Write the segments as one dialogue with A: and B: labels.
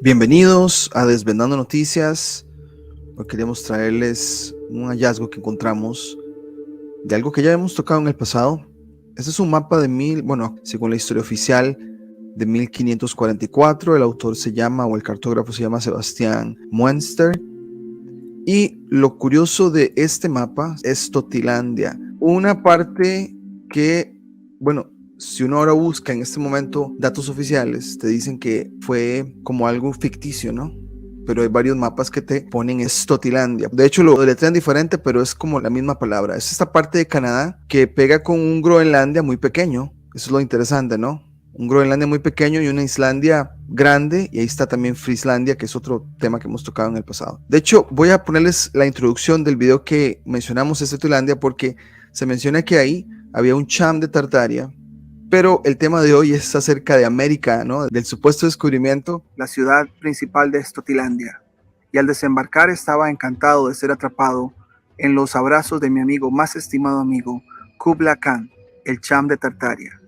A: Bienvenidos a Desvendando Noticias. Hoy queremos traerles un hallazgo que encontramos de algo que ya hemos tocado en el pasado. Este es un mapa según la historia oficial, de 1544. El autor se llama, o el cartógrafo se llama Sebastián Muenster. Y lo curioso de este mapa es Totilandia. Una parte que, si uno ahora busca en este momento datos oficiales, te dicen que fue como algo ficticio, ¿no? Pero hay varios mapas que te ponen Totilandia. De hecho, lo deletrean diferente, pero es como la misma palabra. Es esta parte de Canadá que pega con un Groenlandia muy pequeño. Eso es lo interesante, ¿no? Un Groenlandia muy pequeño y una Islandia grande, y ahí está también Frieslandia, que es otro tema que hemos tocado en el pasado. De hecho, voy a ponerles la introducción del video que mencionamos Totilandia, porque se menciona que ahí había un cham de Tartaria, pero el tema de hoy es acerca de América, ¿no? Del supuesto descubrimiento,
B: la ciudad principal de Totilandia, y al desembarcar estaba encantado de ser atrapado en los abrazos de mi amigo, más estimado amigo, Kubla Khan, el cham de Tartaria.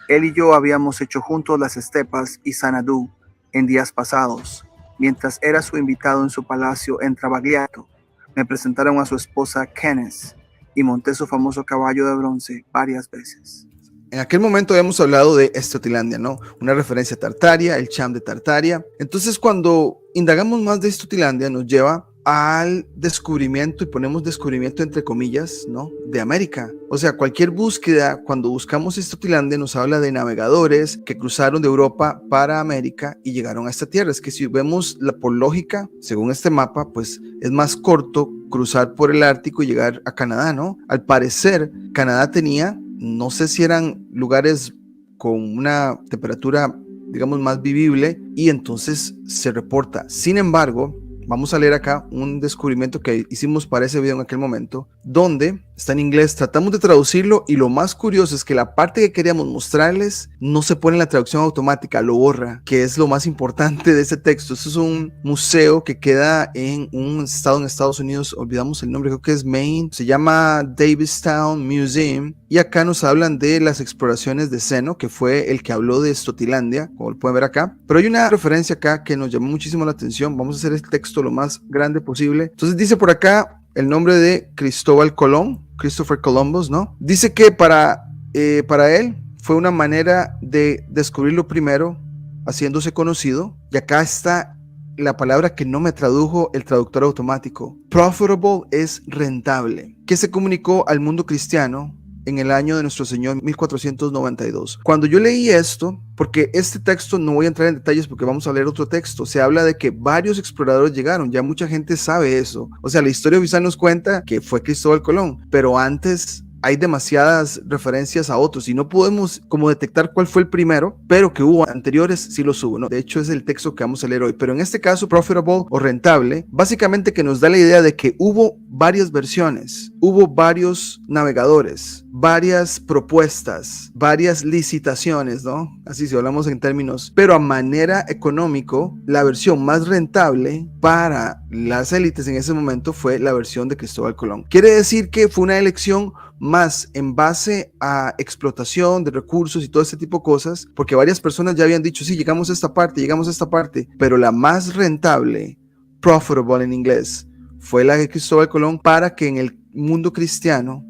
B: Él y yo habíamos hecho juntos las estepas y Xanadu en días pasados, mientras era su invitado en su palacio en Travagliato. Me presentaron a su esposa Kenneth y monté su famoso caballo de bronce varias veces.
A: En aquel momento habíamos hablado de Totilandia, ¿no? Una referencia a Tartaria, el cham de Tartaria. Entonces, cuando indagamos más de Totilandia, nos lleva al descubrimiento, y ponemos descubrimiento entre comillas, ¿no? De América. O sea, cualquier búsqueda, cuando buscamos Totilandia, nos habla de navegadores que cruzaron de Europa para América y llegaron a esta tierra. Es que si vemos por lógica, según este mapa, pues es más corto cruzar por el Ártico y llegar a Canadá, ¿no? Al parecer, Canadá tenía, no sé si eran lugares con una temperatura, digamos, más vivible, y entonces se reporta. Sin embargo, vamos a leer acá un descubrimiento que hicimos para ese video en aquel momento, donde está en inglés. Tratamos de traducirlo, y lo más curioso es que la parte que queríamos mostrarles no se pone en la traducción automática, lo borra, que es lo más importante de ese texto. Esto es un museo que queda en un estado en Estados Unidos, olvidamos el nombre, creo que es Maine, se llama Davistown Museum, y acá nos hablan de las exploraciones de Zeno, que fue el que habló de Totilandia, como lo pueden ver acá. Pero hay una referencia acá que nos llamó muchísimo la atención. Vamos a hacer el texto lo más grande posible. Entonces dice por acá el nombre de Cristóbal Colón, Christopher Columbus, ¿no? Dice que para él fue una manera de descubrirlo primero, haciéndose conocido. Y acá está la palabra que no me tradujo el traductor automático. Profitable es rentable, que se comunicó al mundo cristiano en el año de nuestro Señor 1492. Cuando yo leí esto, porque este texto no voy a entrar en detalles porque vamos a leer otro texto, se habla de que varios exploradores llegaron, ya mucha gente sabe eso. O sea, la historia oficial nos cuenta que fue Cristóbal Colón, pero antes hay demasiadas referencias a otros y no podemos como detectar cuál fue el primero, pero que hubo anteriores, sí los hubo, ¿no? De hecho, es el texto que vamos a leer hoy. Pero en este caso, profitable o rentable, básicamente que nos da la idea de que hubo varias versiones, hubo varios navegadores, varias propuestas, varias licitaciones, ¿no? Así si hablamos en términos, pero a manera económico, la versión más rentable para las élites en ese momento fue la versión de Cristóbal Colón. Quiere decir que fue una elección más en base a explotación de recursos y todo este tipo de cosas, porque varias personas ya habían dicho, sí, llegamos a esta parte, pero la más rentable, profitable en inglés, fue la de Cristóbal Colón, para que en el mundo cristiano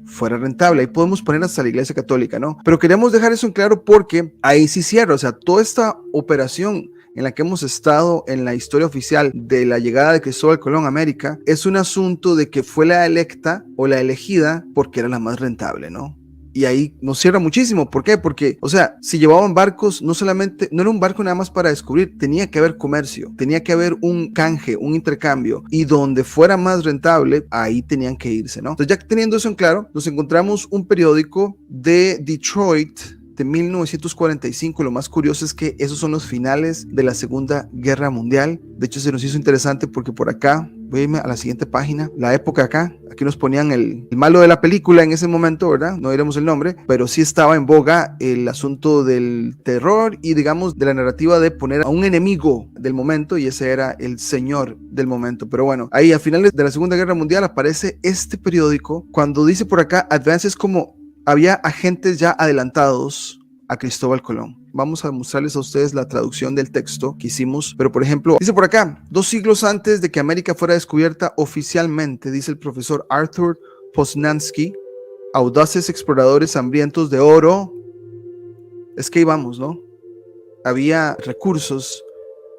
A: fuera rentable. Ahí podemos poner hasta la Iglesia Católica, ¿no? Pero queríamos dejar eso en claro porque ahí sí cierra, o sea, toda esta operación en la que hemos estado en la historia oficial de la llegada de Cristóbal Colón a América, es un asunto de que fue la electa o la elegida porque era la más rentable, ¿no? Y ahí nos cierra muchísimo. ¿Por qué? Porque, o sea, si llevaban barcos, no era un barco nada más para descubrir, tenía que haber comercio, tenía que haber un canje, un intercambio, y donde fuera más rentable, ahí tenían que irse, ¿no? Entonces, ya teniendo eso en claro, nos encontramos un periódico de Detroit de 1945. Lo más curioso es que esos son los finales de la Segunda Guerra Mundial. De hecho, se nos hizo interesante porque por acá, voy a irme a la siguiente página, la época aquí nos ponían el malo de la película en ese momento, ¿verdad? No diremos el nombre, pero sí estaba en boga el asunto del terror y, digamos, de la narrativa de poner a un enemigo del momento, y ese era el señor del momento. Pero bueno, ahí a finales de la Segunda Guerra Mundial aparece este periódico cuando dice por acá, advances, como había agentes ya adelantados a Cristóbal Colón. Vamos a mostrarles a ustedes la traducción del texto que hicimos, pero por ejemplo, dice por acá, 2 siglos antes de que América fuera descubierta oficialmente, dice el profesor Arthur Poznański, audaces exploradores hambrientos de oro, es que íbamos, ¿no? Había recursos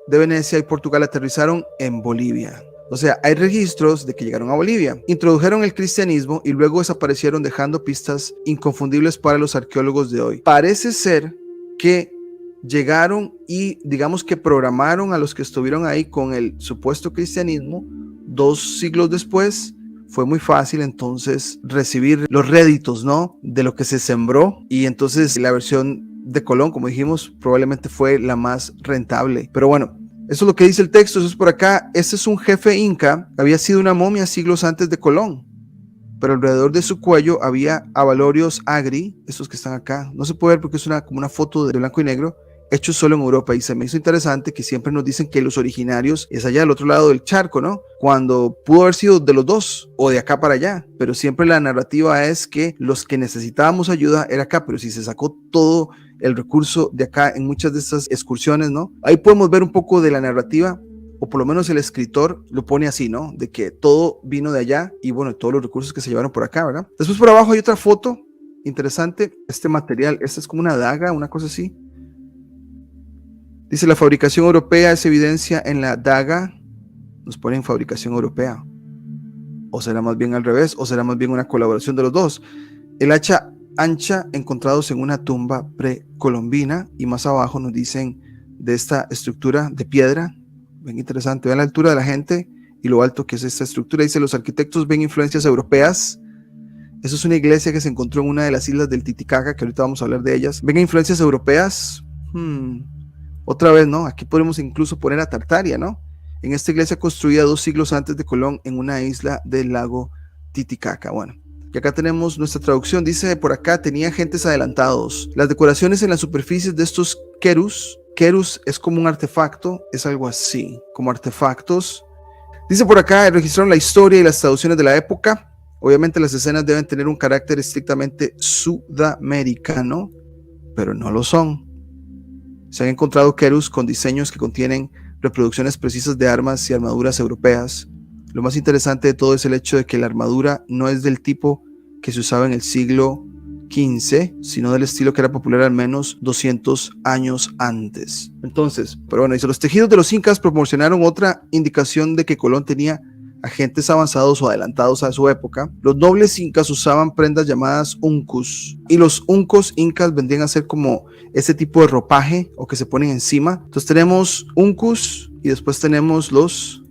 A: de Venecia y Portugal, aterrizaron en Bolivia. O sea, hay registros de que llegaron a Bolivia, introdujeron el cristianismo y luego desaparecieron dejando pistas inconfundibles para los arqueólogos de hoy. Parece ser que llegaron y digamos que programaron a los que estuvieron ahí con el supuesto cristianismo. 2 siglos después fue muy fácil entonces recibir los réditos, ¿no?, de lo que se sembró, y entonces la versión de Colón, como dijimos, probablemente fue la más rentable. Pero bueno, eso es lo que dice el texto. Eso es por acá. Este es un jefe inca, había sido una momia siglos antes de Colón, pero alrededor de su cuello había abalorios agri, estos que están acá. No se puede ver porque es como una foto de blanco y negro, hechos solo en Europa, y se me hizo interesante que siempre nos dicen que los originarios es allá al otro lado del charco, ¿no? Cuando pudo haber sido de los dos o de acá para allá, pero siempre la narrativa es que los que necesitábamos ayuda era acá, pero si se sacó todo el recurso de acá en muchas de estas excursiones, ¿no? Ahí podemos ver un poco de la narrativa, o por lo menos el escritor lo pone así, ¿no? De que todo vino de allá y bueno, todos los recursos que se llevaron por acá, ¿verdad? Después por abajo hay otra foto interesante, este material, esta es como una daga, una cosa así. Dice, la fabricación europea es evidencia en la daga, nos ponen fabricación europea, o será más bien al revés, o será más bien una colaboración de los dos. El hacha ancha encontrados en una tumba precolombina, y más abajo nos dicen de esta estructura de piedra, bien interesante, vean la altura de la gente y lo alto que es esta estructura. Dice, los arquitectos ven influencias europeas. Eso es una iglesia que se encontró en una de las islas del Titicaca, que ahorita vamos a hablar de ellas. ¿Ven influencias europeas? Otra vez, ¿no? Aquí podemos incluso poner a Tartaria, ¿no? En esta iglesia construida 2 siglos antes de Colón en una isla del lago Titicaca. Bueno, y acá tenemos nuestra traducción. Dice por acá, tenía agentes adelantados. Las decoraciones en las superficies de estos querus es como un artefacto, es algo así, como artefactos. Dice por acá, registraron la historia y las traducciones de la época. Obviamente las escenas deben tener un carácter estrictamente sudamericano, pero no lo son. Se han encontrado querus con diseños que contienen reproducciones precisas de armas y armaduras europeas. Lo más interesante de todo es el hecho de que la armadura no es del tipo que se usaba en el siglo XV, sino del estilo que era popular al menos 200 años antes. Entonces, pero bueno, dice, los tejidos de los incas proporcionaron otra indicación de que Colón tenía agentes avanzados o adelantados a su época. Los nobles incas usaban prendas llamadas uncus, y los uncos incas vendrían a ser como ese tipo de ropaje o que se ponen encima. Entonces tenemos uncus y después tenemos los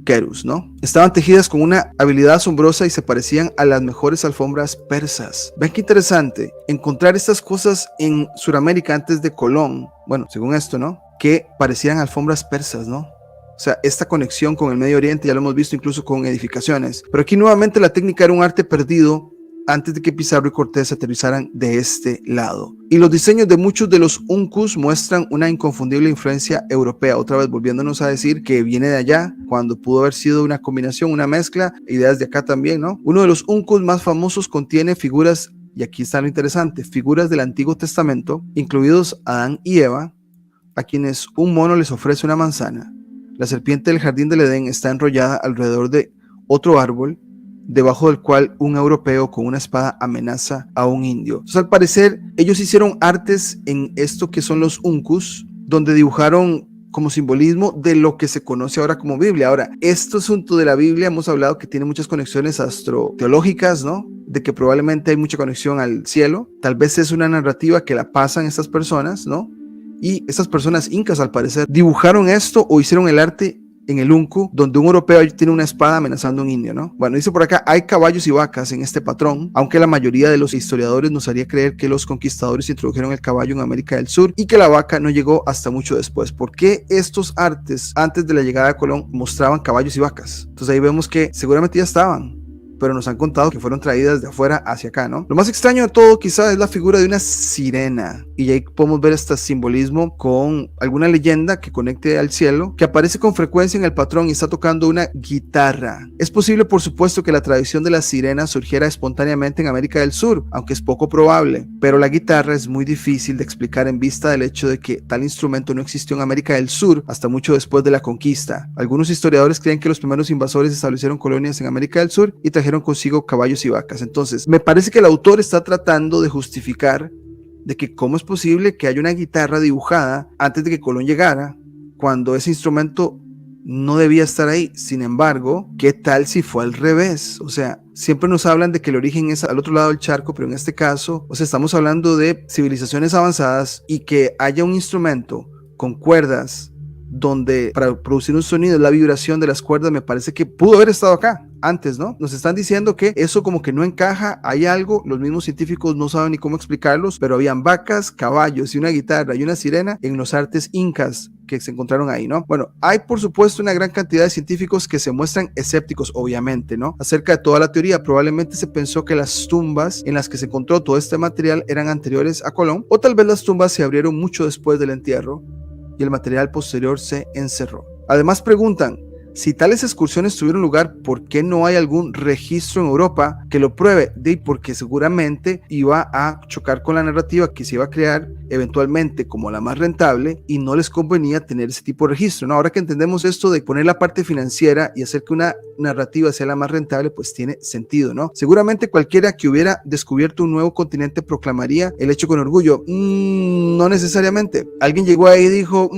A: querus, ¿no? Estaban tejidas con una habilidad asombrosa y se parecían a las mejores alfombras persas. Ven qué interesante encontrar estas cosas en Sudamérica antes de Colón. Bueno, según esto, ¿no? Que parecían alfombras persas, ¿no? O sea, esta conexión con el Medio Oriente ya lo hemos visto incluso con edificaciones. Pero aquí nuevamente la técnica era un arte perdido antes de que Pizarro y Cortés aterrizaran de este lado. Y los diseños de muchos de los uncus muestran una inconfundible influencia europea, otra vez volviéndonos a decir que viene de allá, cuando pudo haber sido una combinación, una mezcla, ideas de acá también, ¿no? Uno de los uncus más famosos contiene figuras, y aquí está lo interesante, figuras del Antiguo Testamento, incluidos Adán y Eva, a quienes un mono les ofrece una manzana. La serpiente del jardín del Edén está enrollada alrededor de otro árbol, debajo del cual un europeo con una espada amenaza a un indio. Entonces, al parecer, ellos hicieron artes en esto que son los uncus, donde dibujaron como simbolismo de lo que se conoce ahora como Biblia. Ahora, este asunto de la Biblia hemos hablado que tiene muchas conexiones astroteológicas, ¿no? De que probablemente hay mucha conexión al cielo. Tal vez es una narrativa que la pasan estas personas, ¿no? Y estas personas incas, al parecer, dibujaron esto o hicieron el arte en el uncu, donde un europeo tiene una espada amenazando a un indio, ¿no? Bueno, dice por acá, hay caballos y vacas en este patrón, aunque la mayoría de los historiadores nos haría creer que los conquistadores introdujeron el caballo en América del Sur y que la vaca no llegó hasta mucho después. ¿Por qué estos artes antes de la llegada de Colón mostraban caballos y vacas? Entonces ahí vemos que seguramente ya estaban, pero nos han contado que fueron traídas de afuera hacia acá, ¿no? Lo más extraño de todo quizá es la figura de una sirena. y ahí podemos ver este simbolismo con alguna leyenda que conecte al cielo, que aparece con frecuencia en el patrón y está tocando una guitarra. Es posible, por supuesto, que la tradición de las sirenas surgiera espontáneamente en América del Sur, aunque es poco probable, pero la guitarra es muy difícil de explicar en vista del hecho de que tal instrumento no existió en América del Sur hasta mucho después de la conquista. Algunos historiadores creen que los primeros invasores establecieron colonias en América del Sur y trajeron consigo caballos y vacas. Entonces, me parece que el autor está tratando de justificar de que cómo es posible que haya una guitarra dibujada antes de que Colón llegara, cuando ese instrumento no debía estar ahí. Sin embargo, ¿qué tal si fue al revés? O sea, siempre nos hablan de que el origen es al otro lado del charco, pero en este caso, o sea, estamos hablando de civilizaciones avanzadas y que haya un instrumento con cuerdas donde para producir un sonido la vibración de las cuerdas, me parece que pudo haber estado acá antes, ¿no? Nos están diciendo que eso como que no encaja, hay algo, los mismos científicos no saben ni cómo explicarlos, pero habían vacas, caballos y una guitarra y una sirena en los artes incas que se encontraron ahí, ¿no? Bueno, hay por supuesto una gran cantidad de científicos que se muestran escépticos, obviamente, ¿no? Acerca de toda la teoría. Probablemente se pensó que las tumbas en las que se encontró todo este material eran anteriores a Colón, o tal vez las tumbas se abrieron mucho después del entierro y el material posterior se encerró. Además preguntan, si tales excursiones tuvieron lugar, ¿por qué no hay algún registro en Europa que lo pruebe? Porque seguramente iba a chocar con la narrativa que se iba a crear eventualmente como la más rentable y no les convenía tener ese tipo de registro, ¿no? Ahora que entendemos esto de poner la parte financiera y hacer que una narrativa sea la más rentable, pues tiene sentido, ¿no? Seguramente cualquiera que hubiera descubierto un nuevo continente proclamaría el hecho con orgullo. No necesariamente. Alguien llegó ahí y dijo,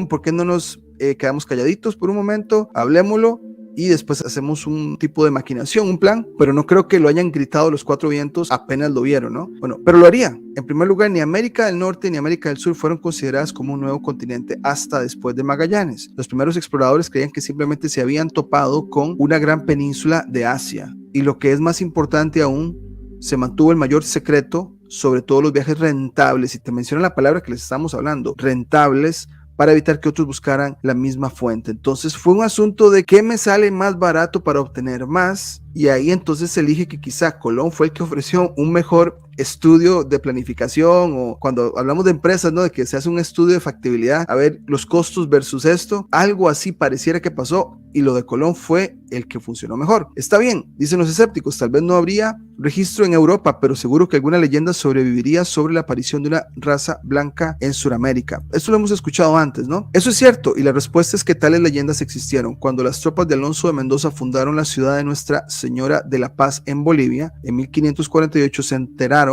A: ¿por qué no nos quedamos calladitos por un momento, hablémoslo y después hacemos un tipo de maquinación, un plan? Pero no creo que lo hayan gritado los cuatro vientos apenas lo vieron, ¿no? Bueno, pero lo haría. En primer lugar, ni América del Norte ni América del Sur fueron consideradas como un nuevo continente hasta después de Magallanes. Los primeros exploradores creían que simplemente se habían topado con una gran península de Asia, y lo que es más importante aún, se mantuvo el mayor secreto sobre todos los viajes rentables, y te menciono la palabra que les estamos hablando, rentables, para evitar que otros buscaran la misma fuente. Entonces fue un asunto de qué me sale más barato para obtener más, y ahí entonces se elige que quizá Colón fue el que ofreció un mejor estudio de planificación, o cuando hablamos de empresas, ¿no? De que se hace un estudio de factibilidad, a ver los costos versus esto, algo así pareciera que pasó, y lo de Colón fue el que funcionó mejor. Está bien, dicen los escépticos, tal vez no habría registro en Europa, pero seguro que alguna leyenda sobreviviría sobre la aparición de una raza blanca en Sudamérica. Esto lo hemos escuchado antes, ¿no? Eso es cierto, y la respuesta es que tales leyendas existieron. Cuando las tropas de Alonso de Mendoza fundaron la ciudad de Nuestra Señora de la Paz en Bolivia, en 1548 se enteraron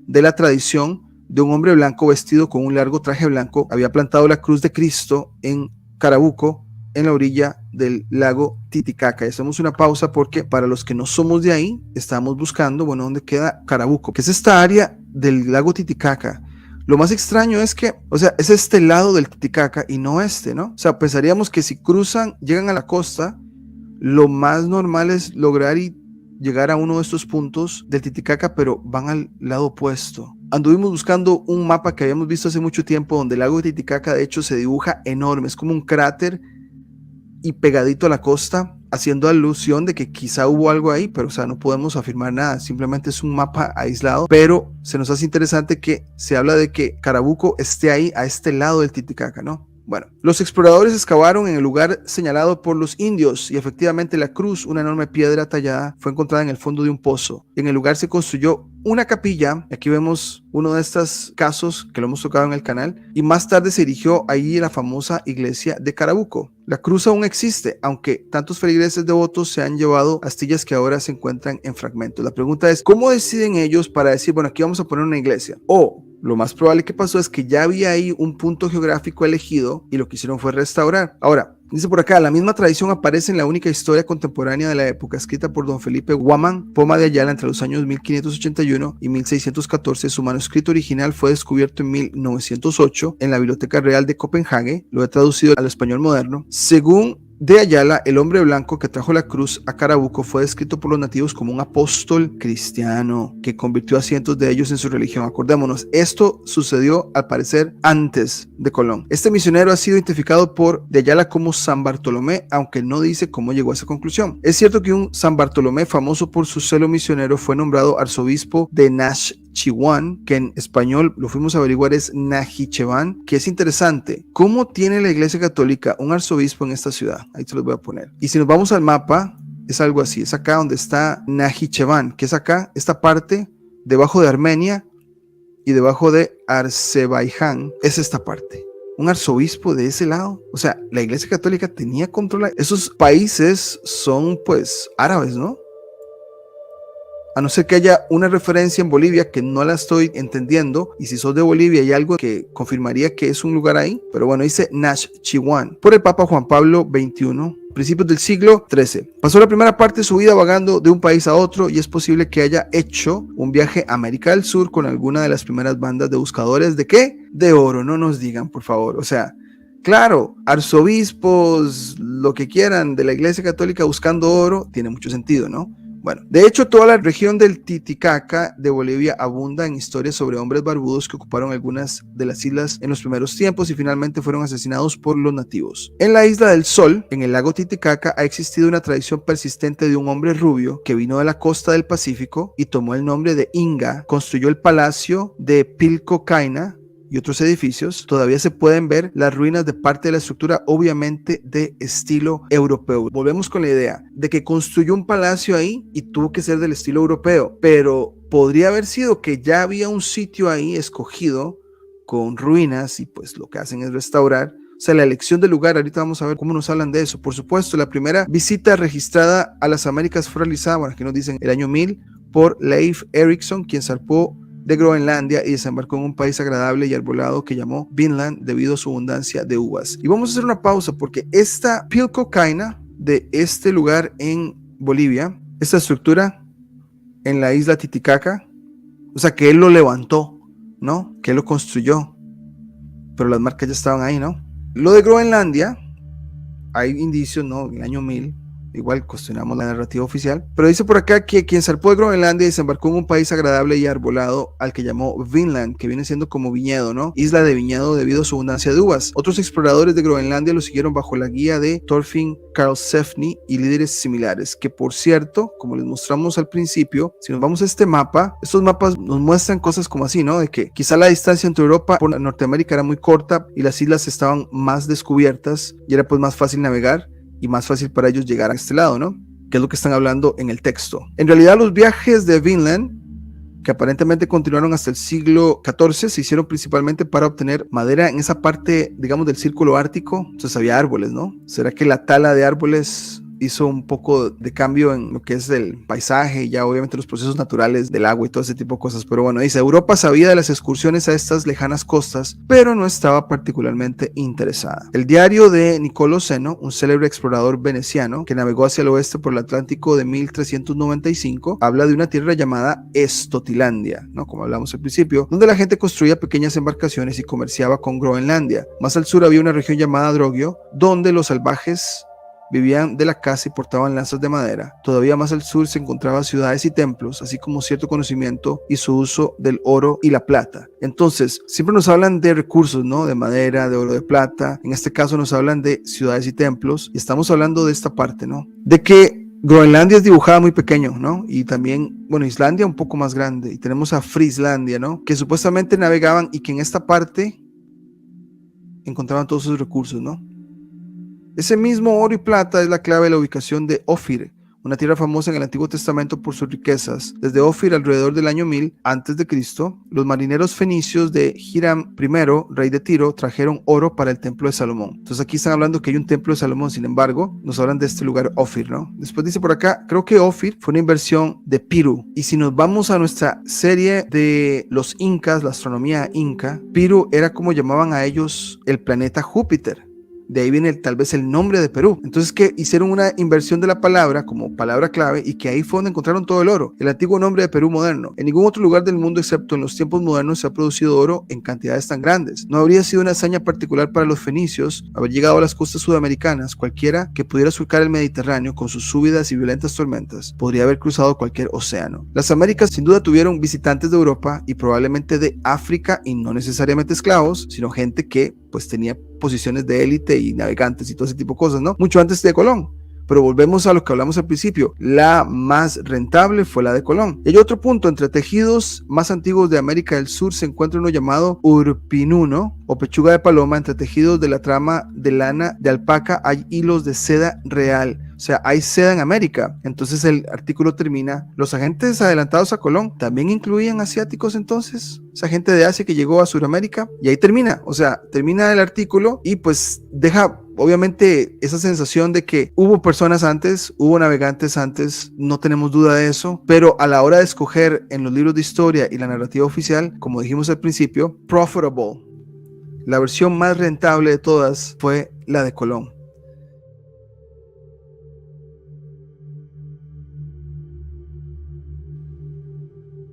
A: de la tradición de un hombre blanco vestido con un largo traje blanco, había plantado la cruz de Cristo en Carabuco, en la orilla del lago Titicaca. Y hacemos una pausa porque para los que no somos de ahí, estamos buscando, bueno, ¿dónde queda Carabuco? Que es esta área del lago Titicaca. Lo más extraño es que, o sea, es este lado del Titicaca y no este, ¿no? O sea, pensaríamos que si cruzan, llegan a la costa, lo más normal es lograr y llegar a uno de estos puntos del Titicaca, pero van al lado opuesto. Anduvimos buscando un mapa que habíamos visto hace mucho tiempo donde el lago Titicaca de hecho se dibuja enorme, es como un cráter y pegadito a la costa, haciendo alusión de que quizá hubo algo ahí, pero o sea, no podemos afirmar nada, simplemente es un mapa aislado, pero se nos hace interesante que se habla de que Carabuco esté ahí a este lado del Titicaca, ¿no? Bueno, los exploradores excavaron en el lugar señalado por los indios y efectivamente la cruz, una enorme piedra tallada, fue encontrada en el fondo de un pozo. En el lugar se construyó una capilla, aquí vemos uno de estos casos que lo hemos tocado en el canal, y más tarde se erigió ahí la famosa iglesia de Carabuco. La cruz aún existe, aunque tantos feligreses devotos se han llevado astillas que ahora se encuentran en fragmentos. La pregunta es, ¿cómo deciden ellos para decir, bueno, aquí vamos a poner una iglesia? O lo más probable que pasó es que ya había ahí un punto geográfico elegido y lo que hicieron fue restaurar. Ahora, dice por acá, la misma tradición aparece en la única historia contemporánea de la época, escrita por don Felipe Guamán Poma de Ayala entre los años 1581 y 1614. Su manuscrito original fue descubierto en 1908 en la Biblioteca Real de Copenhague. Lo he traducido al español moderno. Según de Ayala, el hombre blanco que trajo la cruz a Carabuco fue descrito por los nativos como un apóstol cristiano que convirtió a cientos de ellos en su religión. Acordémonos, esto sucedió al parecer antes de Colón. Este misionero ha sido identificado por de Ayala como San Bartolomé, aunque no dice cómo llegó a esa conclusión. Es cierto que un San Bartolomé famoso por su celo misionero fue nombrado arzobispo de Nachitoches Nakhchivan, que en español lo fuimos a averiguar es Najicheván, que es interesante. ¿Cómo tiene la Iglesia Católica un arzobispo en esta ciudad? Ahí te los voy a poner. Y si nos vamos al mapa, es algo así. Es acá donde está Najicheván, que es acá, esta parte, debajo de Armenia y debajo de Azerbaiyán, es esta parte. Un arzobispo de ese lado. O sea, la Iglesia Católica tenía control. Esos países son pues árabes, ¿no? A no ser que haya una referencia en Bolivia que no la estoy entendiendo, y si sos de Bolivia hay algo que confirmaría que es un lugar ahí, pero bueno, dice Nakhchivan, por el Papa Juan Pablo XXI, principios del siglo XIII. Pasó la primera parte de su vida vagando de un país a otro y es posible que haya hecho un viaje a América del Sur con alguna de las primeras bandas de buscadores ¿de qué? De oro, no nos digan por favor, o sea, claro, arzobispos, lo que quieran de la Iglesia Católica buscando oro, tiene mucho sentido, ¿no? Bueno, de hecho, toda la región del Titicaca de Bolivia abunda en historias sobre hombres barbudos que ocuparon algunas de las islas en los primeros tiempos y finalmente fueron asesinados por los nativos. En la isla del Sol, en el lago Titicaca, ha existido una tradición persistente de un hombre rubio que vino de la costa del Pacífico y tomó el nombre de Inga, construyó el palacio de Pilcocaina y otros edificios. Todavía se pueden ver las ruinas de parte de la estructura, obviamente de estilo europeo. Volvemos con la idea de que construyó un palacio ahí y tuvo que ser del estilo europeo, pero podría haber sido que ya había un sitio ahí escogido con ruinas y pues lo que hacen es restaurar. O sea, la elección del lugar, ahorita vamos a ver cómo nos hablan de eso. Por supuesto, la primera visita registrada a las Américas fue realizada, bueno, aquí nos dicen el año 1000, por Leif Erikson, quien zarpó de Groenlandia y desembarcó en un país agradable y arbolado que llamó Vinland debido a su abundancia de uvas. Y vamos a hacer una pausa porque esta Pilcocaina de este lugar en Bolivia, esta estructura en la isla Titicaca, o sea que él lo levantó, ¿no? Que él lo construyó, pero las marcas ya estaban ahí, ¿no? Lo de Groenlandia, hay indicios, ¿no? En el año 1000, igual cuestionamos la narrativa oficial, pero dice por acá que quien zarpó de Groenlandia desembarcó en un país agradable y arbolado al que llamó Vinland, que viene siendo como viñedo, ¿no? Isla de viñedo debido a su abundancia de uvas. Otros exploradores de Groenlandia lo siguieron bajo la guía de Thorfinn Karlsefni y líderes similares, que por cierto, como les mostramos al principio, si nos vamos a este mapa, estos mapas nos muestran cosas como así, ¿no? De que quizá la distancia entre Europa y Norteamérica era muy corta y las islas estaban más descubiertas y era pues más fácil navegar y más fácil para ellos llegar a este lado, ¿no? Que es lo que están hablando en el texto. En realidad los viajes de Vinland, que aparentemente continuaron hasta el siglo XIV, se hicieron principalmente para obtener madera en esa parte, digamos, del círculo ártico. Entonces había árboles, ¿no? ¿Será que la tala de árboles hizo un poco de cambio en lo que es el paisaje y ya obviamente los procesos naturales del agua y todo ese tipo de cosas? Pero bueno, dice, Europa sabía de las excursiones a estas lejanas costas, pero no estaba particularmente interesada. El diario de Niccolò Zeno, un célebre explorador veneciano que navegó hacia el oeste por el Atlántico de 1395, habla de una tierra llamada Estotilandia, ¿no? Como hablamos al principio, donde la gente construía pequeñas embarcaciones y comerciaba con Groenlandia. Más al sur había una región llamada Drogio, donde los salvajes vivían de la caza y portaban lanzas de madera. Todavía más al sur se encontraban ciudades y templos, así como cierto conocimiento y su uso del oro y la plata. Entonces, siempre nos hablan de recursos, ¿no? De madera, de oro, de plata. En este caso nos hablan de ciudades y templos. Y estamos hablando de esta parte, ¿no? De que Groenlandia es dibujada muy pequeño, ¿no? Y también, bueno, Islandia un poco más grande. Y tenemos a Frieslandia, ¿no? Que supuestamente navegaban y que en esta parte encontraban todos sus recursos, ¿no? Ese mismo oro y plata es la clave de la ubicación de Ofir, una tierra famosa en el Antiguo Testamento por sus riquezas. Desde Ofir, alrededor del año 1000 a.C., los marineros fenicios de Hiram I, rey de Tiro, trajeron oro para el templo de Salomón. Entonces aquí están hablando que hay un templo de Salomón, sin embargo, nos hablan de este lugar Ofir, ¿no? Después dice por acá, creo que Ofir fue una inversión de Piru. Y si nos vamos a nuestra serie de los incas, la astronomía inca, Piru era como llamaban a ellos el planeta Júpiter. De ahí viene tal vez el nombre de Perú. Entonces que hicieron una inversión de la palabra como palabra clave y que ahí fue donde encontraron todo el oro, el antiguo nombre de Perú moderno. En ningún otro lugar del mundo excepto en los tiempos modernos se ha producido oro en cantidades tan grandes. No habría sido una hazaña particular para los fenicios haber llegado a las costas sudamericanas. Cualquiera que pudiera surcar el Mediterráneo con sus súbidas y violentas tormentas podría haber cruzado cualquier océano. Las Américas sin duda tuvieron visitantes de Europa y probablemente de África, y no necesariamente esclavos, sino gente que pues tenía posiciones de élite y navegantes y todo ese tipo de cosas, ¿no? Mucho antes de Colón. pero volvemos a lo que hablamos al principio, la más rentable fue la de Colón. Y hay otro punto, entre tejidos más antiguos de América del Sur se encuentra uno llamado urpinuno o pechuga de paloma. Entre tejidos de la trama de lana de alpaca hay hilos de seda real. O sea, hay seda en América. Entonces el artículo termina, los agentes adelantados a Colón también incluían asiáticos entonces, esa gente de Asia que llegó a Sudamérica, y ahí termina, o sea, termina el artículo y pues deja obviamente esa sensación de que hubo personas antes, hubo navegantes antes, no tenemos duda de eso, pero a la hora de escoger en los libros de historia y la narrativa oficial, como dijimos al principio, profitable, la versión más rentable de todas fue la de Colón.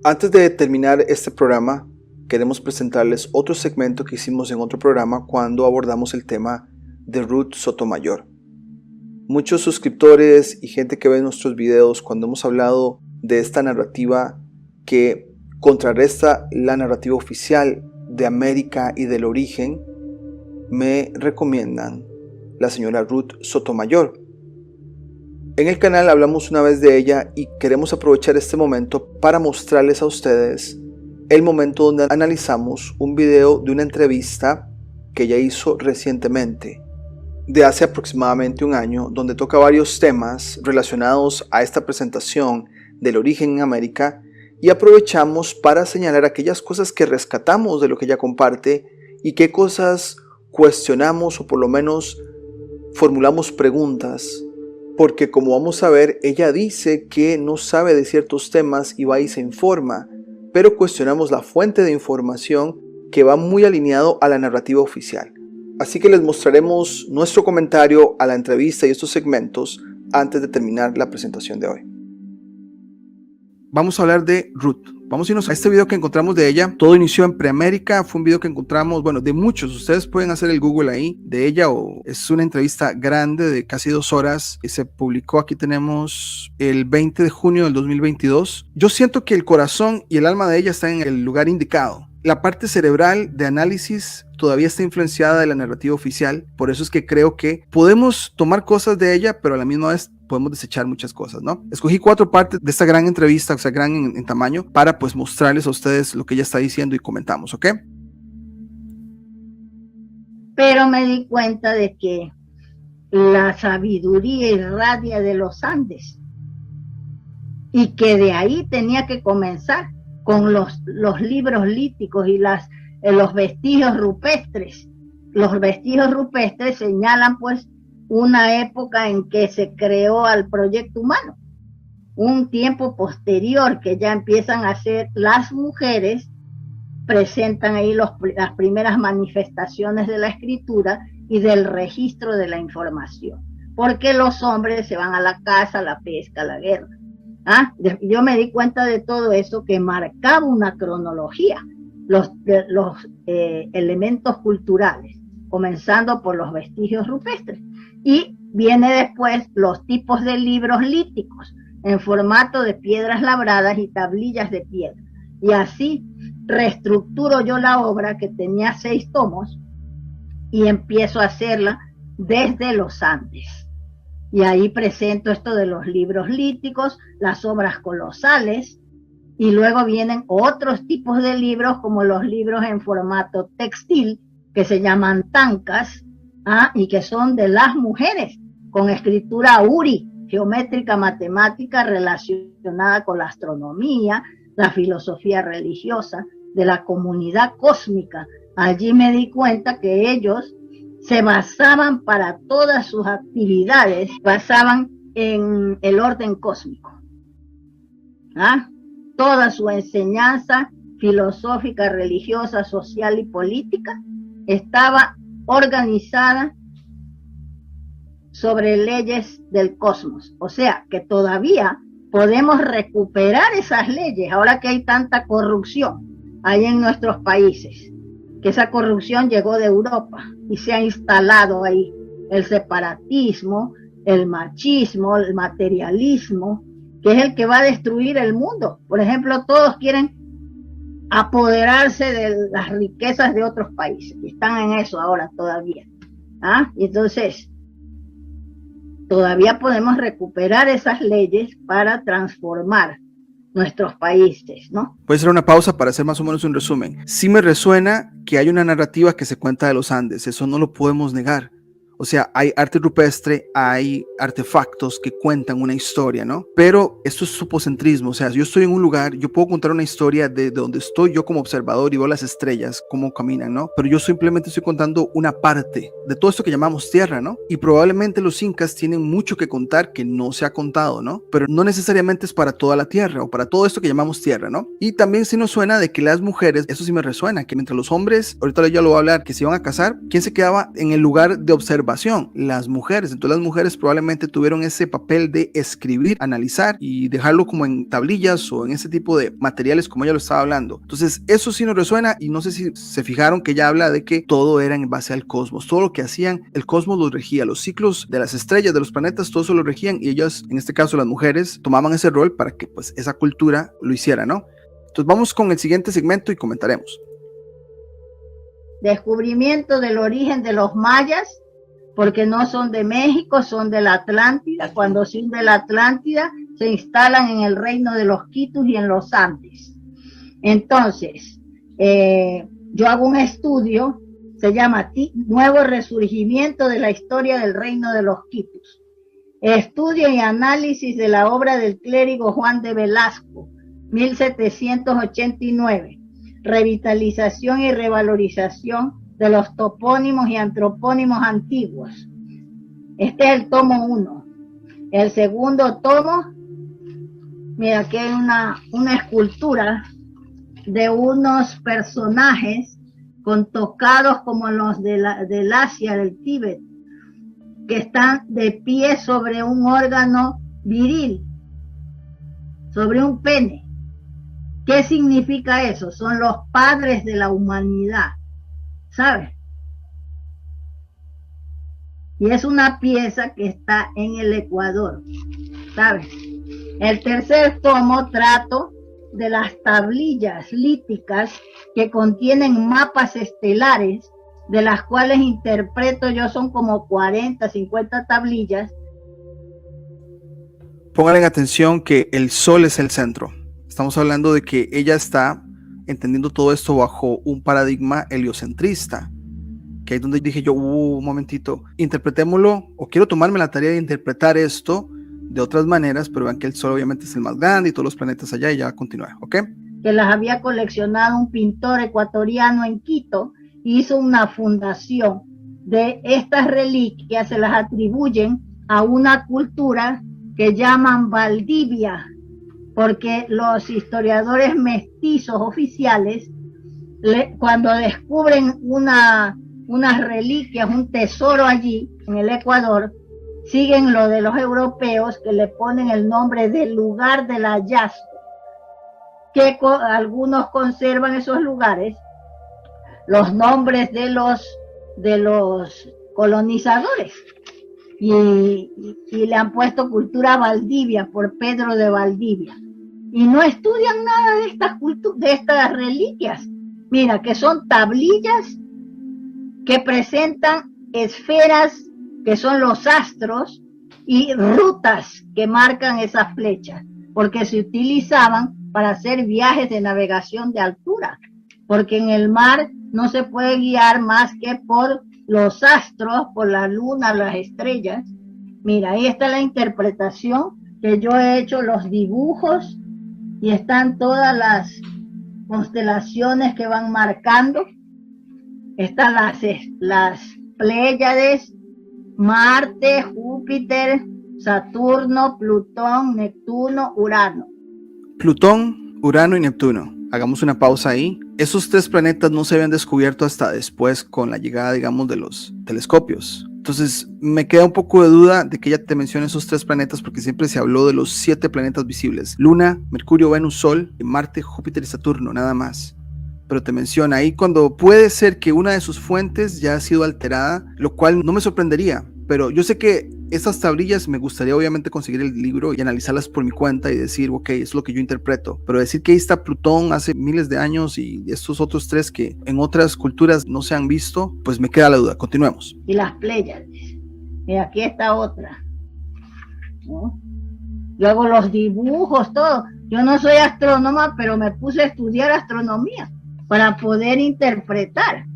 A: Antes de terminar este programa, queremos presentarles otro segmento que hicimos en otro programa cuando abordamos el tema de Ruth Sotomayor. Muchos suscriptores y gente que ve nuestros videos, cuando hemos hablado de esta narrativa que contrarresta la narrativa oficial de América y del origen, me recomiendan la señora Ruth Sotomayor. En el canal hablamos una vez de ella y queremos aprovechar este momento para mostrarles a ustedes el momento donde analizamos un video de una entrevista que ella hizo recientemente, de hace aproximadamente un año, donde toca varios temas relacionados a esta presentación del origen en América, y aprovechamos para señalar aquellas cosas que rescatamos de lo que ella comparte y qué cosas cuestionamos o por lo menos formulamos preguntas. Porque como vamos a ver, ella dice que no sabe de ciertos temas y va y se informa, pero cuestionamos la fuente de información que va muy alineado a la narrativa oficial. Así que les mostraremos nuestro comentario a la entrevista y estos segmentos antes de terminar la presentación de hoy. Vamos a hablar de Ruth. Vamos a irnos a este video que encontramos de ella. Todo inició en Preamérica. Fue un video que encontramos, bueno, de muchos. Ustedes pueden hacer el Google ahí de ella, o es una entrevista grande de casi 2 horas que se publicó. Aquí tenemos el 20 de junio del 2022. Yo siento que el corazón y el alma de ella están en el lugar indicado. La parte cerebral de análisis todavía está influenciada de la narrativa oficial. Por eso es que creo que podemos tomar cosas de ella, pero a la misma vez podemos desechar muchas cosas, ¿no? Escogí 4 partes de esta gran entrevista, o sea, gran en tamaño, para pues mostrarles a ustedes lo que ella está diciendo y comentamos, ¿ok?
C: Pero me di cuenta de que la sabiduría irradia de los Andes y que de ahí tenía que comenzar con los libros líticos y los vestigios rupestres. Los vestigios rupestres señalan pues una época en que se creó al proyecto humano, un tiempo posterior que ya empiezan a ser las mujeres, presentan ahí las primeras manifestaciones de la escritura y del registro de la información, porque los hombres se van a la caza, a la pesca, a la guerra. Yo me di cuenta de todo eso que marcaba una cronología, los elementos culturales, comenzando por los vestigios rupestres. Y viene después los tipos de libros líticos en formato de piedras labradas y tablillas de piedra. Y así reestructuro yo la obra que tenía 6 tomos y empiezo a hacerla desde los Andes. Y ahí presento esto de los libros líticos, las obras colosales, y luego vienen otros tipos de libros como los libros en formato textil que se llaman tancas, y que son de las mujeres, con escritura uri, geométrica matemática relacionada con la astronomía, la filosofía religiosa, de la comunidad cósmica. Allí me di cuenta que ellos se basaban para todas sus actividades, basaban en el orden cósmico. Toda su enseñanza filosófica, religiosa, social y política estaba organizada sobre leyes del cosmos. O sea, que todavía podemos recuperar esas leyes, ahora que hay tanta corrupción ahí en nuestros países, que esa corrupción llegó de Europa y se ha instalado ahí el separatismo, el machismo, el materialismo, que es el que va a destruir el mundo. Por ejemplo, todos quieren apoderarse de las riquezas de otros países, y están en eso ahora todavía. Y entonces, todavía podemos recuperar esas leyes para transformar nuestros países, ¿no?
A: Voy a hacer una pausa para hacer más o menos un resumen. Sí me resuena que hay una narrativa que se cuenta de los Andes, eso no lo podemos negar. O sea, hay arte rupestre, hay artefactos que cuentan una historia, ¿no? Pero esto es supocentrismo, o sea, yo estoy en un lugar, yo puedo contar una historia de donde estoy yo como observador y veo las estrellas, cómo caminan, ¿no? Pero yo simplemente estoy contando una parte de todo esto que llamamos tierra, ¿no? Y probablemente los incas tienen mucho que contar que no se ha contado, ¿no? Pero no necesariamente es para toda la tierra o para todo esto que llamamos tierra, ¿no? Y también sí nos suena de que las mujeres, eso sí me resuena, que mientras los hombres, ahorita ya lo voy a hablar, que se iban a casar, ¿quién se quedaba en el lugar de observación? Las mujeres. Entonces las mujeres probablemente tuvieron ese papel de escribir, analizar y dejarlo como en tablillas o en ese tipo de materiales como ella lo estaba hablando. Entonces eso sí nos resuena y no sé si se fijaron que ella habla de que todo era en base al cosmos, todo lo que hacían, el cosmos los regía, los ciclos de las estrellas, de los planetas, todo eso lo regían y ellas, en este caso las mujeres, tomaban ese rol para que pues esa cultura lo hiciera, ¿no? Entonces vamos con el siguiente segmento y comentaremos.
C: Descubrimiento del origen de los mayas, porque no son de México, son de la Atlántida. Cuando se hunde la Atlántida, se instalan en el reino de los Quitus y en los Andes. Entonces, yo hago un estudio, se llama Nuevo Resurgimiento de la Historia del Reino de los Quitus. Estudio y análisis de la obra del clérigo Juan de Velasco, 1789. Revitalización y revalorización de los topónimos y antropónimos antiguos. Este es el tomo 1. El segundo tomo, mira, aquí hay una escultura de unos personajes con tocados como los del Asia, del Tíbet, que están de pie sobre un órgano viril, sobre un pene. ¿Qué significa eso? Son los padres de la humanidad, ¿sabes? Y es una pieza que está en el Ecuador, ¿sabes? El tercer tomo trato de las tablillas líticas que contienen mapas estelares, de las cuales interpreto yo, son como 40, 50 tablillas.
A: Pónganle atención que el sol es el centro. Estamos hablando de que ella está entendiendo todo esto bajo un paradigma heliocentrista, que ahí es donde dije yo, un momentito, interpretémoslo, o quiero tomarme la tarea de interpretar esto de otras maneras, pero vean que el Sol obviamente es el más grande y todos los planetas allá, y ya continúa, ¿ok?
C: Que las había coleccionado un pintor ecuatoriano en Quito, hizo una fundación de estas reliquias, se las atribuyen a una cultura que llaman Valdivia, porque los historiadores mestizos oficiales, cuando descubren unas reliquias, un tesoro allí en el Ecuador, siguen lo de los europeos, que le ponen el nombre del lugar del hallazgo, que algunos conservan esos lugares, los nombres de los colonizadores, y le han puesto cultura Valdivia por Pedro de Valdivia, y no estudian nada de estas reliquias. Mira, que son tablillas que presentan esferas que son los astros y rutas que marcan esas flechas, porque se utilizaban para hacer viajes de navegación de altura, porque en el mar no se puede guiar más que por los astros, por la luna, las estrellas. Mira, ahí está la interpretación que yo he hecho, los dibujos, y están todas las constelaciones que van marcando. Están las Pléyades, Marte, Júpiter, Saturno, Plutón, Neptuno, Urano.
A: Plutón, Urano y Neptuno. Hagamos una pausa ahí. Esos tres planetas no se habían descubierto hasta después con la llegada, digamos, de los telescopios. Entonces me queda un poco de duda de que ella te mencione esos tres planetas, porque siempre se habló de los 7 planetas visibles: Luna, Mercurio, Venus, Sol, Marte, Júpiter y Saturno, nada más. Pero te menciona ahí cuando puede ser que una de sus fuentes ya ha sido alterada, lo cual no me sorprendería, pero yo sé que estas tablillas me gustaría obviamente conseguir el libro y analizarlas por mi cuenta y decir, ok, es lo que yo interpreto, pero decir que ahí está Plutón hace miles de años y estos otros tres que en otras culturas no se han visto, pues me queda la duda. Continuemos.
C: Y las Pléyades. Y aquí está otra. ¿no? Yo hago los dibujos, todo. Yo no soy astrónoma, pero me puse a estudiar astronomía para poder interpretar.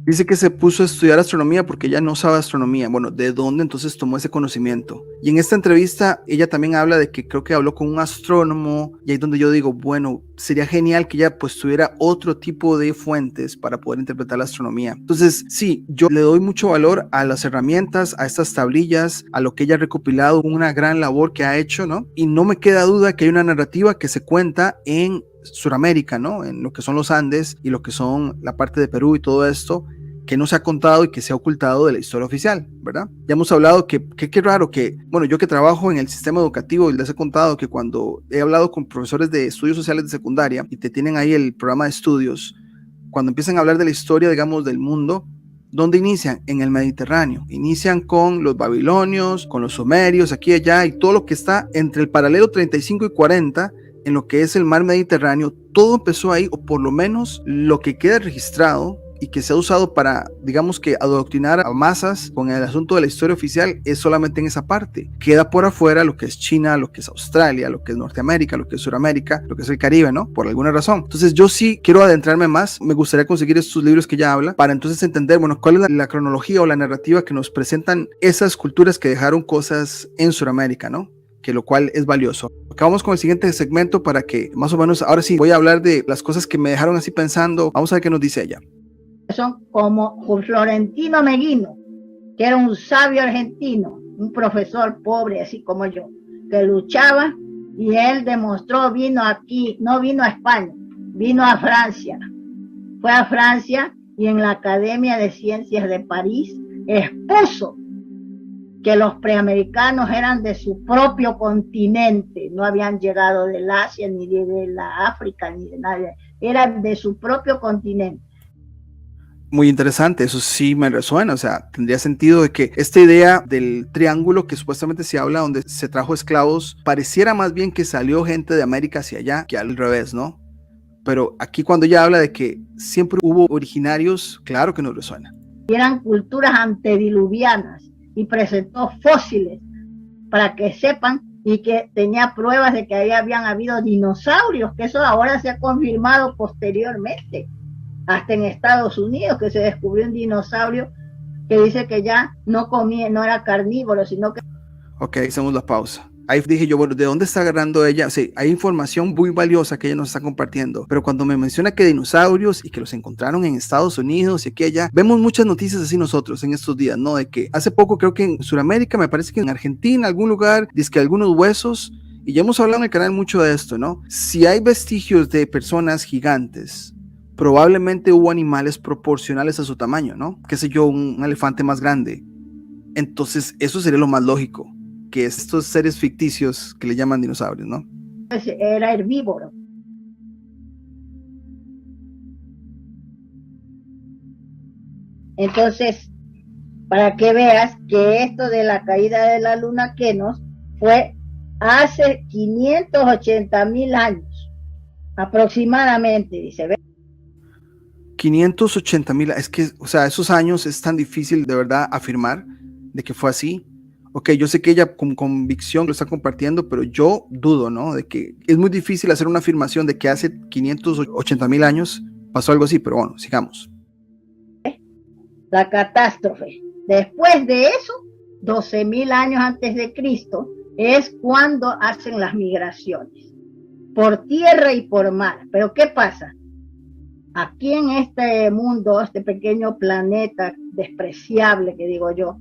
A: Dice que se puso a estudiar astronomía porque ella no sabe astronomía. Bueno, ¿de dónde entonces tomó ese conocimiento? Y en esta entrevista ella también habla de que creo que habló con un astrónomo, y ahí es donde yo digo, bueno, sería genial que ella pues tuviera otro tipo de fuentes para poder interpretar la astronomía. Entonces, sí, yo le doy mucho valor a las herramientas, a estas tablillas, a lo que ella ha recopilado, una gran labor que ha hecho, ¿no? Y no me queda duda que hay una narrativa que se cuenta en Suramérica, ¿no? En lo que son los Andes y lo que son la parte de Perú y todo esto, que no se ha contado y que se ha ocultado de la historia oficial, ¿verdad? Ya hemos hablado que qué raro que, bueno, yo que trabajo en el sistema educativo, les he contado que cuando he hablado con profesores de estudios sociales de secundaria y te tienen ahí el programa de estudios, cuando empiezan a hablar de la historia, digamos, del mundo, ¿dónde inician? En el Mediterráneo. Inician con los babilonios, con los sumerios, aquí y allá, y todo lo que está entre el paralelo 35 y 40, en lo que es el mar Mediterráneo, todo empezó ahí, o por lo menos lo que queda registrado y que se ha usado para, digamos que adoctrinar a masas con el asunto de la historia oficial, es solamente en esa parte. Queda por afuera lo que es China, lo que es Australia, lo que es Norteamérica, lo que es Suramérica, lo que es el Caribe, ¿no? Por alguna razón. Entonces yo sí quiero adentrarme más, me gustaría conseguir estos libros que ella habla, para entonces entender, bueno, cuál es la cronología o la narrativa que nos presentan esas culturas que dejaron cosas en Suramérica, ¿no? Que lo cual es valioso. Acabamos con el siguiente segmento para que más o menos, ahora sí, voy a hablar de las cosas que me dejaron así pensando. Vamos a ver qué nos dice ella.
C: Son como Florentino Meguino, que era un sabio argentino, un profesor pobre, así como yo, que luchaba, y él demostró, vino aquí, no vino a España, vino a Francia. Fue a Francia y en la Academia de Ciencias de París expuso que los preamericanos eran de su propio continente, no habían llegado del Asia, ni de la África, ni de nadie, eran de su propio continente.
A: Muy interesante, eso sí me resuena, o sea, tendría sentido de que esta idea del triángulo que supuestamente se habla, donde se trajo esclavos, pareciera más bien que salió gente de América hacia allá, que al revés, ¿no? Pero aquí cuando ella habla de que siempre hubo originarios, claro que nos resuena.
C: Eran culturas antediluvianas y presentó fósiles para que sepan y que tenía pruebas de que ahí habían habido dinosaurios, que eso ahora se ha confirmado posteriormente. Hasta en Estados Unidos, que se descubrió un dinosaurio que dice que ya no comía, no era carnívoro, sino que...
A: Ok, hacemos la pausa. Ahí dije yo, bueno, ¿de dónde está agarrando ella? Sí, hay información muy valiosa que ella nos está compartiendo, pero cuando me menciona que dinosaurios y que los encontraron en Estados Unidos y aquí allá, vemos muchas noticias así nosotros en estos días, ¿no? De que hace poco creo que en Sudamérica, me parece que en Argentina, algún lugar, dice que algunos huesos, y ya hemos hablado en el canal mucho de esto, ¿no? Si hay vestigios de personas gigantes, probablemente hubo animales proporcionales a su tamaño, ¿no? Qué sé yo, un elefante más grande. Entonces, eso sería lo más lógico, que estos seres ficticios que le llaman dinosaurios, ¿no?
C: Era herbívoro. Entonces, para que veas que esto de la caída de la luna Kenos fue hace 580,000 años, aproximadamente, dice.
A: 580,000, es que, o sea, esos años es tan difícil de verdad afirmar de que fue así. Ok, yo sé que ella con convicción lo está compartiendo, pero yo dudo, ¿no? De que es muy difícil hacer una afirmación de que hace 580,000 años pasó algo así, pero bueno, sigamos.
C: La catástrofe. Después de eso, 12,000 años antes de Cristo, es cuando hacen las migraciones, por tierra y por mar. Pero ¿qué pasa? Aquí en este mundo, este pequeño planeta despreciable que digo yo.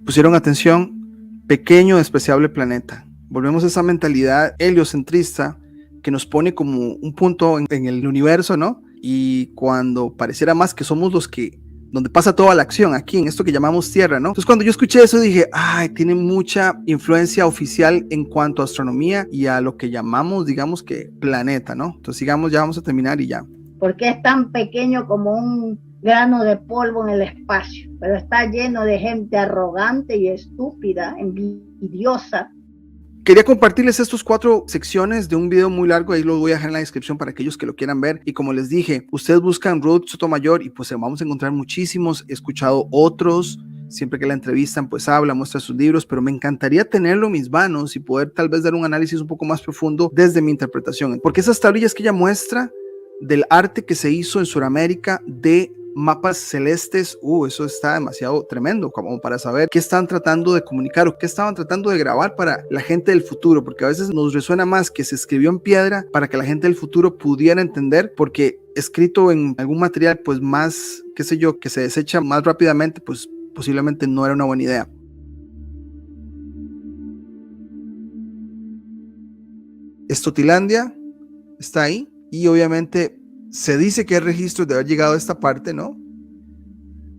A: Pusieron atención, pequeño despreciable planeta. Volvemos a esa mentalidad heliocentrista que nos pone como un punto en el universo, ¿no? Y cuando pareciera más que somos los que, donde pasa toda la acción, aquí en esto que llamamos Tierra, ¿no? Entonces cuando yo escuché eso dije, ay, tiene mucha influencia oficial en cuanto a astronomía y a lo que llamamos, digamos que planeta, ¿no? Entonces sigamos, ya vamos a terminar y ya.
C: Porque es tan pequeño como un grano de polvo en el espacio, pero está lleno de gente arrogante y estúpida, envidiosa.
A: Quería compartirles estas 4 secciones de un video muy largo, ahí lo voy a dejar en la descripción para aquellos que lo quieran ver, y como les dije, ustedes buscan Ruth Sotomayor y pues vamos a encontrar muchísimos, he escuchado otros, siempre que la entrevistan, pues habla, muestra sus libros, pero me encantaría tenerlo en mis manos y poder tal vez dar un análisis un poco más profundo desde mi interpretación, porque esas tablillas que ella muestra del arte que se hizo en Sudamérica de mapas celestes, eso está demasiado tremendo como para saber qué están tratando de comunicar o qué estaban tratando de grabar para la gente del futuro, porque a veces nos resuena más que se escribió en piedra para que la gente del futuro pudiera entender, porque escrito en algún material pues más, qué sé yo, que se desecha más rápidamente, pues posiblemente no era una buena idea. Estotilandia está ahí y obviamente se dice que hay registros de haber llegado a esta parte, ¿no?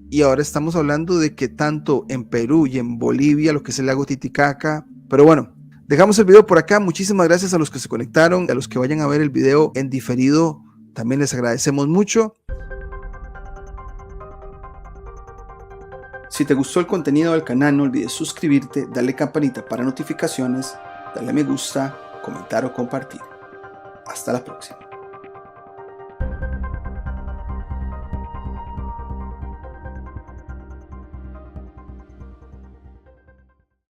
A: Y ahora estamos hablando de que tanto en Perú y en Bolivia, lo que es el lago Titicaca, pero bueno, dejamos el video por acá. Muchísimas gracias a los que se conectaron, a los que vayan a ver el video en diferido, también les agradecemos mucho. Si te gustó el contenido del canal, no olvides suscribirte, darle campanita para notificaciones, darle me gusta, comentar o compartir. Hasta la próxima.